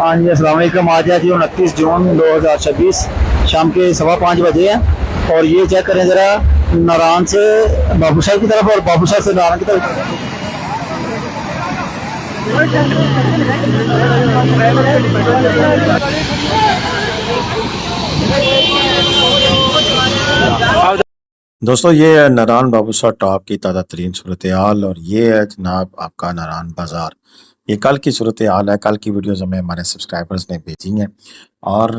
हाँ जी, अस्सलाम वालेकुम। आज है जी 29 जून 2026, शाम के 5:15 बजे हैं। और ये चेक करें ज़रा, नारायण से बाबू साहब की तरफ और बाबू साहब से नारायण की तरफ। दोस्तों ये है नारायण बाबू शाह टॉप की ताज़ा तरीन सूरत हाल और ये है जनाब आपका नारायण बाज़ार। ये कल की सूरत हाल है, कल की वीडियोज़ हमें हमारे सब्सक्राइबर्स ने भेजी हैं और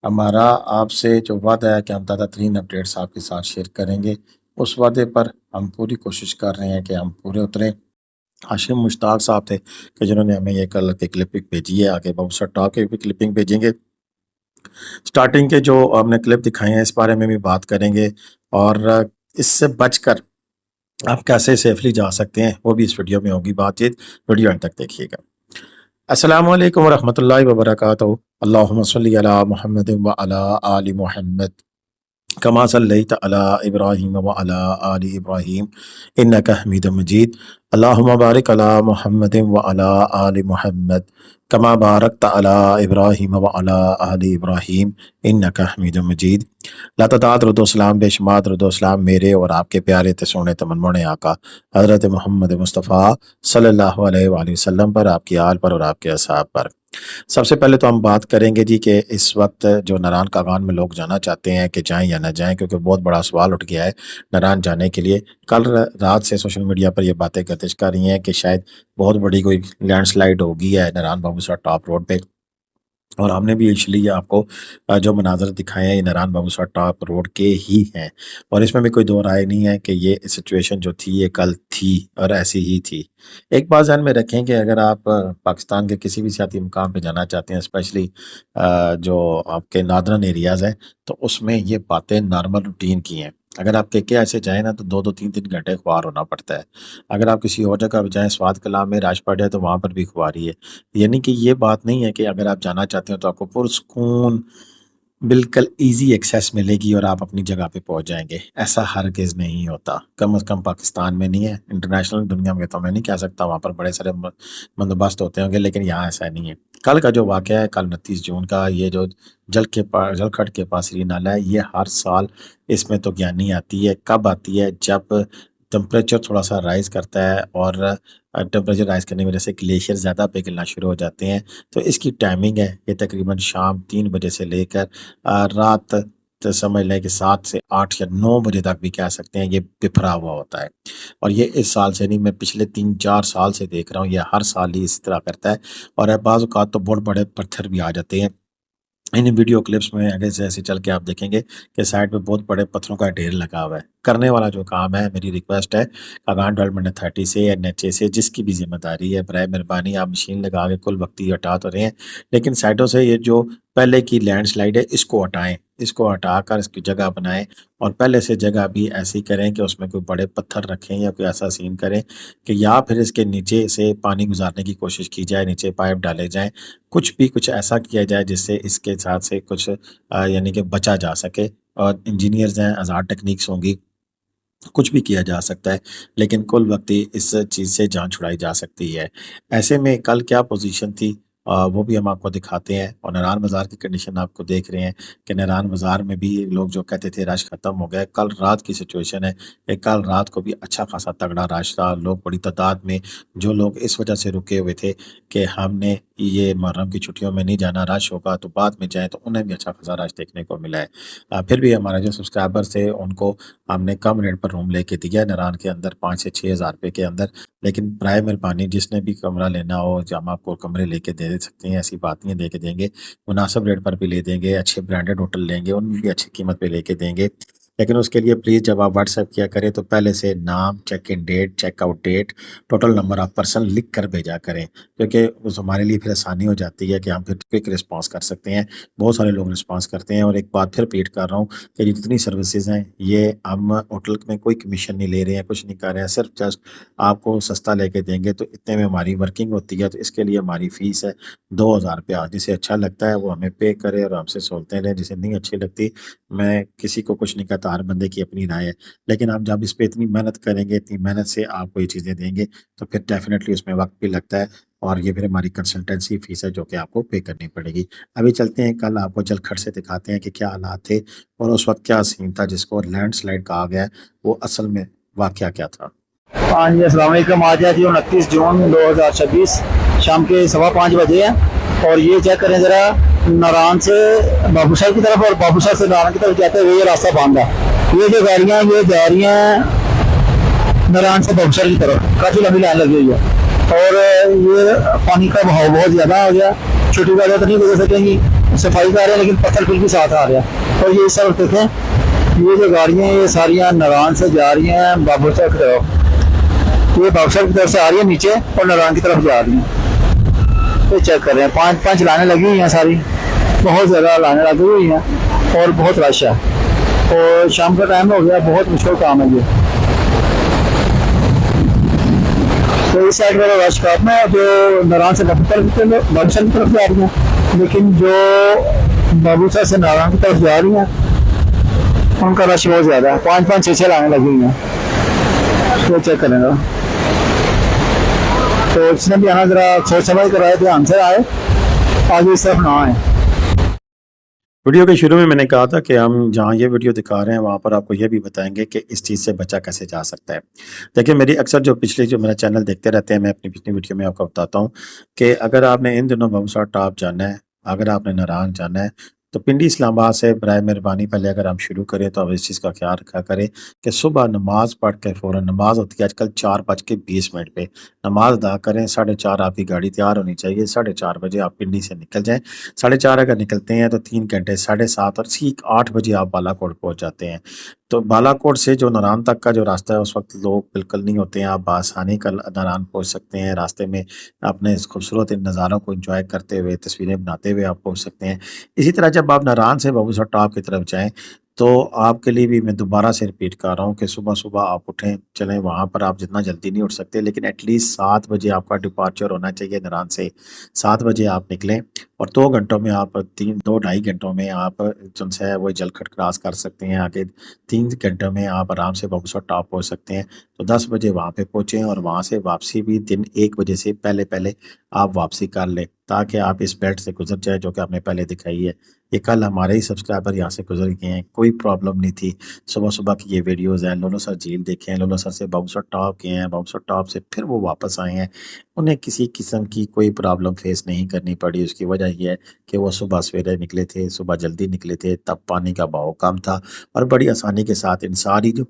हमारा आपसे जो वादा है कि हम ताज़ा तरीन अपडेट्स आपके साथ शेयर करेंगे, उस वादे पर हम पूरी कोशिश कर रहे हैं कि हम पूरे उतरें। हाशिम मुश्ताक साहब थे कि जिन्होंने हमें ये कल की क्लिपिंग भेजी है, आगे बाबू शाह टॉप की भी क्लिपिंग भेजेंगे। स्टार्टिंग के जो हमने क्लिप दिखाए हैं इस बारे में भी बात करेंगे और इससे बचकर आप कैसे सेफली जा सकते हैं वो भी इस वीडियो में होगी बातचीत। वीडियो अंत तक देखिएगा। अस्सलाम वालेकुम व रहमतुल्लाहि व बरकातहू। अल्लाहुम्मा सल्लि अला मुहम्मद व अला आलि मुहम्मद कमा सल्लैत अला इब्राहीम व अला आलि इब्राहीम इन्नका हमीदुम मजीद। अल्लाहुम्मा बारिक अला मुहम्मद व अला आलि मुहम्मद कमा बारकत अला इब्राहीम व अला आलि इब्राहीम इन्नका हमीदुम मजीद। लातदात रुदोसलाम बेशुमार रुदोसलाम मेरे और आपके प्यारे ते सोने ते मनमोने आका हज़रत मोहम्मद मुस्तफ़ा सल्लल्लाहु अलैहि वसल्लम पर, आपकी आल पर और आपके असहाब पर। सबसे पहले तो हम बात करेंगे जी कि इस वक्त जो नारायण कागान में लोग जाना चाहते हैं कि जाएं या ना जाएं, क्योंकि बहुत बड़ा सवाल उठ गया है नारायण जाने के लिए। कल रात से सोशल मीडिया पर ये बातें गर्दिश कर रही हैं कि शायद बहुत बड़ी कोई लैंडस्लाइड हो गई है नारायण बाबू शाह टॉप रोड पे। और हमने भी इसलिए आपको जो मनाज़र दिखाए हैं ये नारायण बाबू शाह टॉप रोड के ही हैं और इसमें भी कोई दो राय नहीं है कि ये सिचुएशन जो थी ये कल थी और ऐसी ही थी। एक बात ध्यान में रखें कि अगर आप पाकिस्तान के किसी भी सियाती मुकाम पे जाना चाहते हैं, स्पेशली जो आपके नादरन एरियाज़ हैं, तो उसमें ये बातें नॉर्मल रूटीन की हैं। अगर आप के ऐसे जाएँ ना तो 2-2 3-3 घंटे ख्वार होना पड़ता है। अगर आप किसी और जगह पे जाएँ, स्वात कला में, राजपाट है, तो वहाँ पर भी खुआरी है। यानी कि ये बात नहीं है कि अगर आप जाना चाहते हो तो आपको पुरसुकून बिल्कुल ईज़ी एक्सेस मिलेगी और आप अपनी जगह पे पहुँच जाएँगे। ऐसा हरगिज़ नहीं होता। कम से कम पाकिस्तान में नहीं है, इंटरनेशनल दुनिया में तो मैं नहीं कह सकता, वहाँ पर बड़े सारे बंदोबस्त होते होंगे, लेकिन यहाँ ऐसा नहीं है। कल का जो वाक़या है, कल 29 जून का, ये जो जलखट के पास री नाला है, ये हर साल इसमें तो ज्ञानी आती है। कब आती है? जब टेम्परेचर थोड़ा-सा राइज़ करता है और टेम्परेचर राइज़ करने की वजह से ग्लेशियर ज़्यादा पिघलना शुरू हो जाते हैं। तो इसकी टाइमिंग है, ये तकरीबन शाम 3 बजे से लेकर रात तो समझ लें कि 7 से 8 या 9 बजे तक भी कह सकते हैं, ये बिखरा हुआ होता है। और ये इस साल से नहीं, मैं पिछले 3-4 साल से देख रहा हूँ, ये हर साल ही इस तरह करता है और बाज़ औक़ात तो बहुत बड़े पत्थर भी आ जाते हैं। इन वीडियो क्लिप्स में आगे से ऐसे चल के आप देखेंगे कि साइड पे बहुत बड़े पत्थरों का ढेर लगा हुआ है। करने वाला जो काम है, मेरी रिक्वेस्ट है कागान डेवलपमेंट अथॉरिटी से, एनएचए से, जिसकी भी ज़िम्मेदारी है, बराए मेहरबानी आप मशीन लगा के कुल वक्ती हटा तो रहे हैं, लेकिन साइडों से ये जो पहले की लैंडस्लाइड है इसको हटाएँ। इसको हटाकर इसकी जगह बनाएँ और पहले से जगह भी ऐसी करें कि उसमें कोई बड़े पत्थर रखें या कोई ऐसा सीन करें कि या फिर इसके नीचे से पानी गुज़ारने की कोशिश की जाए, नीचे पाइप डाले जाएँ। कुछ ऐसा किया जाए जिससे इसके साथ से कुछ यानी कि बचा जा सके। और इंजीनियर्स हैं, आज़ाद टेक्निक्स होंगी, कुछ भी किया जा सकता है, लेकिन कुल वक़्ती इस चीज़ से जान छुड़ाई जा सकती है। ऐसे में कल क्या पोज़ीशन थी वो भी हम आपको दिखाते हैं और नारायण बाज़ार की कंडीशन आपको देख रहे हैं कि नारायण बाज़ार में भी लोग जो कहते थे रश ख़त्म हो गया है, कल रात की सिचुएशन है कि कल रात को भी अच्छा ख़ासा तगड़ा रश था। लोग बड़ी तादाद में, जो लोग इस वजह से रुके हुए थे कि हमने ये मुहर्रम की छुट्टियों में नहीं जाना, रश होगा तो बाद में जाएँ, तो उन्हें भी अच्छा ख़ासा रश देखने को मिला है। फिर भी हमारे जो सब्सक्राइबर्स थे उनको हमने कम रेट पर रूम लेके दिया है नारायण के अंदर, 5 से 6 हज़ार रुपए के अंदर। लेकिन बराए मेहरबानी जिसने भी कमरा लेना हो, जो हम आपको कमरे लेके दे सकते हैं, ऐसी बात नहीं है, दे के देंगे। मुनासिब रेट पर भी ले देंगे, अच्छे ब्रांडेड होटल लेंगे, उनमें भी अच्छी कीमत पे लेके देंगे। लेकिन उसके लिए प्लीज़ जब आप व्हाट्सएप किया करें तो पहले से नाम, check in date, checkout date, total number of person लिख कर भेजा करें, क्योंकि उस हमारे लिए फिर आसानी हो जाती है कि हम फिर क्विक रिस्पॉन्स कर सकते हैं। बहुत सारे लोग रिस्पॉन्स करते हैं और एक बात फिर रिपीट कर रहा हूँ कि ये जितनी सर्विसेज़ हैं, ये हम होटल में कोई कमीशन नहीं ले रहे हैं, कुछ नहीं कर रहे हैं, सिर्फ जस्ट आपको सस्ता लेके देंगे, तो इतने में हमारी वर्किंग होती है। तो इसके लिए हमारी फ़ीस है 2,000 रुपया। जिसे अच्छा लगता है वो हमें पे करे और हमसे सहूलतें लें, जिसे नहीं अच्छी लगती, मैं किसी को कुछ नहीं कहता, हर बंदे की अपनी राय है। लेकिन हम जब इस पे इतनी मेहनत करेंगे, इतनी मेहनत से आपको ये चीज़ें देंगे, तो फिर डेफ़िनेटली उसमें वक़्त भी लगता है। और ये फिर हमारी कंसल्टेंसी फीस है जो कि आपको पे करनी पड़ेगी। अभी चलते हैं, कल आपको जलखट से दिखाते हैं कि क्या हालात थे और उस वक्त क्या सीन था जिसको लैंडस्लाइड कहा गया है, वो असल में वाकया क्या था। हाँ जी, अस्सलाम वालेकुम। आज है जी 29 जून 2026, शाम के 5:15 बजे हैं। और ये चेक करें ज़रा, नारायण से बाबू साहब की तरफ और बाबू साहब से नारायण की तरफ जाते हुए ये रास्ता बंद है। ये जो गाड़ियाँ ये जा रही हैं नारायण से बाबू साहब की तरफ, काफ़ी लंबी लाइन लगी हुई है। और ये पानी का बहाव बहुत ज़्यादा हो गया, छोटी गाड़ियाँ तो नहीं गुजर सकेंगी, सफाई का आ रहे हैं लेकिन पत्थर फिर भी साथ आ रहा है। और ये सब देखें, ये जो गाड़ियाँ ये सारियाँ नारायण से जा रही हैं बाबू साहब की तरफ। ये बाबूसाहब की तरफ से आ रही है नीचे और नारायण की तरफ जा रही है। ये चेक कर रहे हैं, 5 लाइनें लगी हुई हैं, सारी बहुत ज़्यादा लाइनें लगी हुई हैं और बहुत रश है। और शाम का टाइम हो गया, बहुत मुश्किल काम है ये। तो इस साइड वाला रश काम है जो नारायण से बाबूसाहब की तरफ जा रही है, लेकिन जो बाबूसाहब से नारायण की तरफ जा रही हैं उनका रश बहुत ज़्यादा है। 5 6 लाइनें लगी हुई हैं। तो चेक करेंगे, तो इसने भी आना जरा सोच समझ कर आए, ध्यान से आए, आगे इस तरफ ना आए। वीडियो के शुरू में मैंने कहा था कि हम जहाँ ये वीडियो दिखा रहे हैं वहाँ पर आपको ये भी बताएंगे कि इस चीज़ से बचा कैसे जा सकता है। देखिए, मेरी अक्सर जो मेरा चैनल देखते रहते हैं, मैं अपनी पिछली वीडियो में आपको बताता हूँ कि अगर आपने इन दिनों बाबूसार टॉप जाना है, अगर आपने नारायण जाना है, तो पिंडी इस्लामाबाद से बराए मेहरबानी पहले अगर हम शुरू करें तो आप इस चीज़ का ख्याल रखा करें कि सुबह नमाज पढ़ के फ़ौरन, नमाज होती है आजकल 4:20 पे, नमाज अदा करें। 4:30 आपकी गाड़ी तैयार होनी चाहिए, 4:30 आप पिंडी से निकल जाएं। 4:30 अगर निकलते हैं तो 3 घंटे, 7:30 और ठीक 8 बजे आप बालाकोट पहुंच जाते हैं। तो बालाकोट से जो नारायण तक का जो रास्ता है उस वक्त लोग बिल्कुल नहीं होते हैं, आप बआसानी कल नारायण पहुंच सकते हैं। रास्ते में अपने इस खूबसूरत इन नज़ारों को एंजॉय करते हुए, तस्वीरें बनाते हुए आप पहुंच सकते हैं। इसी तरह जब आप नारायण से बाबूसर टॉप की तरफ जाएँ, तो आपके लिए भी मैं दोबारा से रिपीट कर रहा हूँ कि सुबह-सुबह आप उठें, चलें। वहाँ पर आप जितना जल्दी नहीं उठ सकते, लेकिन एटलीस्ट 7 बजे आपका डिपार्चर होना चाहिए नारायण से। 7 बजे आप निकलें और 2 घंटों में आप 3 2 ढाई घंटों में आप जो है वो जलखट क्रॉस कर सकते हैं। आगे 3 घंटों में आप आराम से बाबूसर टॉप पहुँच सकते हैं। तो 10 बजे वहाँ पे पहुँचे और वहाँ से वापसी भी दिन 1 बजे से पहले-पहले आप वापसी कर लें, ताकि आप इस बेल्ट से गुज़र जाएँ जो कि आपने पहले दिखाई है। ये कल हमारे ही सब्सक्राइबर यहाँ से गुज़र गए हैं, कोई प्रॉब्लम नहीं थी। सुबह-सुबह की ये वीडियोज़ हैं, लोलोसर झील देखे हैं, लोलोसर से बाबूसर टॉप गए हैं, बाबूसर टॉप से फिर वो वापस आए हैं। उन्हें किसी किस्म की कोई प्रॉब्लम फेस नहीं करनी पड़ी। उसकी वजह ये है कि वो सुबह सवेरे निकले थे, सुबह जल्दी निकले थे, तब पानी का बहाव कम था और बड़ी आसानी के साथ इन सारी जो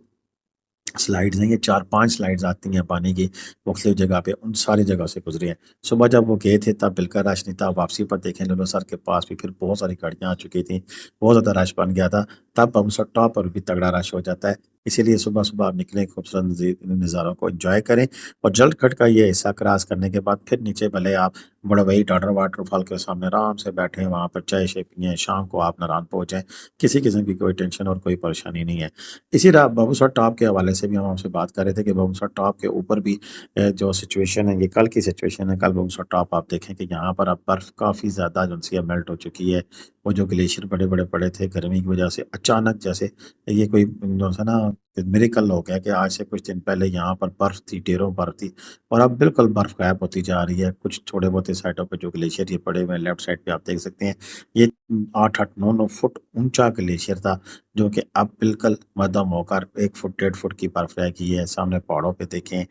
स्लाइड्स हैं, ये 4-5 स्लाइड्स आती हैं पानी की मुख्तलिफ जगह पे, उन सारी जगह से गुजरे हैं। सुबह जब वो गए थे तब बिल्कुल रश नहीं था। वापसी पर देखें लोलोसर के पास भी फिर बहुत सारी गाड़ियाँ आ चुकी थी, बहुत ज़्यादा रश बन गया था। तब बाबूसर टॉप पर भी तगड़ा रश हो जाता है। इसीलिए सुबह-सुबह आप निकलें, खूबसूरत नज़ारों को एंजॉय करें और जलखट का ये हिस्सा क्रॉस करने के बाद फिर नीचे भले आप बड़वई टाडर वाटरफॉल के सामने आराम से बैठें, वहाँ पर चाय-शाय पिएँ, शाम को आप नारायण पहुँच जाएँ। किसी किस्म की कोई टेंशन और कोई परेशानी नहीं है। इसी तरह बाबूसर टॉप के हवाले से भी हम आपसे बात कर रहे थे कि बाबूसर टॉप के ऊपर भी जो सिचुएशन है, ये कल की सिचुएशन है। कल बाबूसर टॉप आप देखें कि यहाँ पर अब बर्फ़ काफ़ी ज़्यादा जो सी है मेल्ट हो चुकी है। वो जो ग्लेशियर बड़े-बड़े पड़े थे गर्मी की वजह से अचानक, जैसे ये कोई जो है ना मिरेकल हो गया कि आज से कुछ दिन पहले यहाँ पर बर्फ़ थी, ढेरों बर्फ़ थी और अब बिल्कुल बर्फ़ गायब होती जा रही है। कुछ थोड़े बहुत साइडों पे जो ग्लेशियर ये पड़े हुए हैं, लेफ्ट साइड पे आप देख सकते हैं, ये 8-8 9-9 फुट ऊँचा ग्लेशियर था, जो कि अब बिल्कुल मद्धम होकर 1 फुट 1.5 फुट की बर्फ रह गई है। सामने पहाड़ों पे देखें,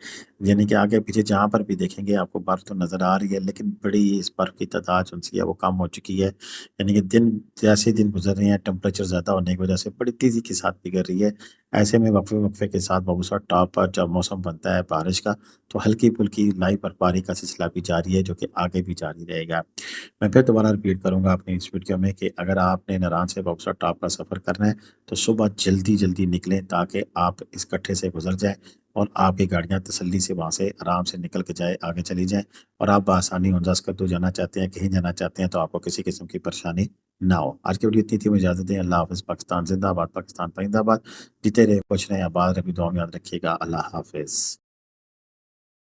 यानी कि आगे पीछे जहाँ पर भी देखेंगे आपको बर्फ तो नज़र आ रही है, लेकिन बड़ी इस बर्फ की तादाद जो सी है वो कम हो चुकी है। यानी कि दिन जैसे दिन गुजर रहे हैं, टेम्परेचर ज़्यादा होने की वजह से बड़ी तेज़ी के साथ पिघल रही है। ऐसे में वक्फे-वक्फे के साथ बाबूसर टॉप पर जब मौसम बनता है बारिश का, तो हल्की-फुल्की लाइव बर्फबारी का सिलसिला भी जारी है, जो कि आगे भी जारी रहेगा। मैं फिर दोबारा रिपीट करूँगा अपनी इस वीडियो में कि अगर आपने नारायण से बाबूसर टॉप का सफ़र करना है, तो सुबह जल्दी-जल्दी निकलें ताकि आप इस गड्ढे से गुज़र जाएँ और आपकी गाड़ियाँ तसल्ली से वहाँ से आराम से निकल के आगे चली जाएँ और आप बआसानी हुंजा स्कर्दू जाना चाहते हैं, कहीं जाना चाहते हैं, तो आपको किसी किस्म की परेशानी ना हो। आज की वीडियो इतनी थी, मुझे इजाज़त दें। अल्लाह हाफ़िज़। पाकिस्तान ज़िंदाबाद, पाकिस्तान परिंदाबाद। जीते रहे, खुश रहें, आबाद रहें, अपनी दुआ में याद रखिएगा। अल्लाह हाफ़िज़।